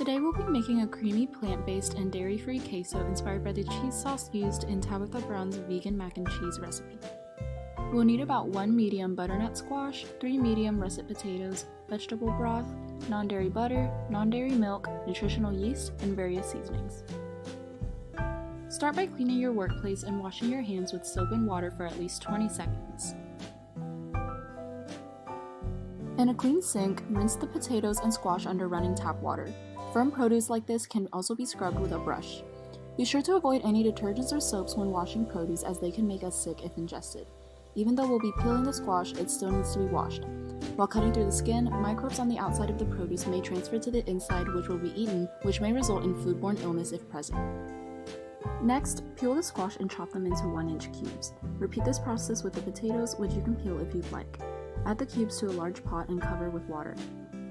Today we'll be making a creamy plant-based and dairy-free queso inspired by the cheese sauce used in Tabitha Brown's vegan mac and cheese recipe. We'll need about 1 medium butternut squash, 3 medium russet potatoes, vegetable broth, non-dairy butter, non-dairy milk, nutritional yeast, and various seasonings. Start by cleaning your workplace and washing your hands with soap and water for at least 20 seconds. In a clean sink, rinse the potatoes and squash under running tap water. Firm produce like this can also be scrubbed with a brush. Be sure to avoid any detergents or soaps when washing produce, as they can make us sick if ingested. Even though we'll be peeling the squash, it still needs to be washed. While cutting through the skin, microbes on the outside of the produce may transfer to the inside, which will be eaten, which may result in foodborne illness if present. Next, peel the squash and chop them into 1-inch cubes. Repeat this process with the potatoes, which you can peel if you'd like. Add the cubes to a large pot and cover with water.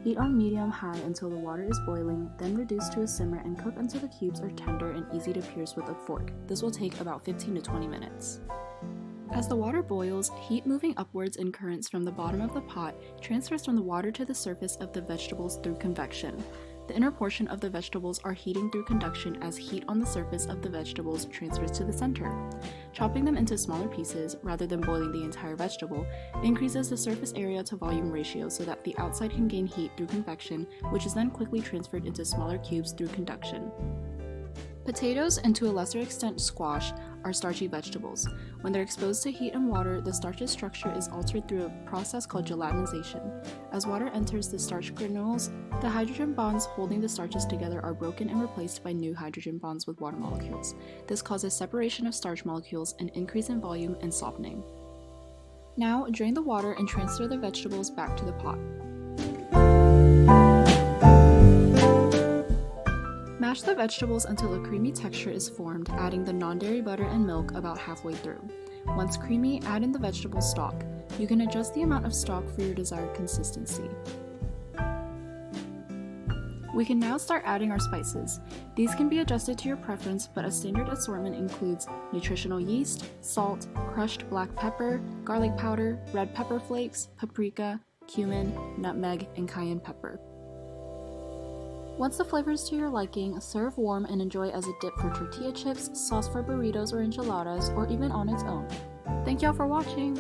Heat on medium-high until the water is boiling, then reduce to a simmer and cook until the cubes are tender and easy to pierce with a fork. This will take about 15 to 20 minutes. As the water boils, heat moving upwards in currents from the bottom of the pot transfers from the water to the surface of the vegetables through convection. The inner portion of the vegetables are heating through conduction as heat on the surface of the vegetables transfers to the center. Chopping them into smaller pieces, rather than boiling the entire vegetable, increases the surface area to volume ratio so that the outside can gain heat through convection, which is then quickly transferred into smaller cubes through conduction. Potatoes, and to a lesser extent squash, are starchy vegetables. When they're exposed to heat and water, the starch's structure is altered through a process called gelatinization. As water enters the starch granules, the hydrogen bonds holding the starches together are broken and replaced by new hydrogen bonds with water molecules. This causes separation of starch molecules, an increase in volume, and softening. Now, drain the water and transfer the vegetables back to the pot. Mash the vegetables until a creamy texture is formed, adding the non-dairy butter and milk about halfway through. Once creamy, add in the vegetable stock. You can adjust the amount of stock for your desired consistency. We can now start adding our spices. These can be adjusted to your preference, but a standard assortment includes nutritional yeast, salt, crushed black pepper, garlic powder, red pepper flakes, paprika, cumin, nutmeg, and cayenne pepper. Once the flavor is to your liking, serve warm and enjoy as a dip for tortilla chips, sauce for burritos or enchiladas, or even on its own. Thank y'all for watching!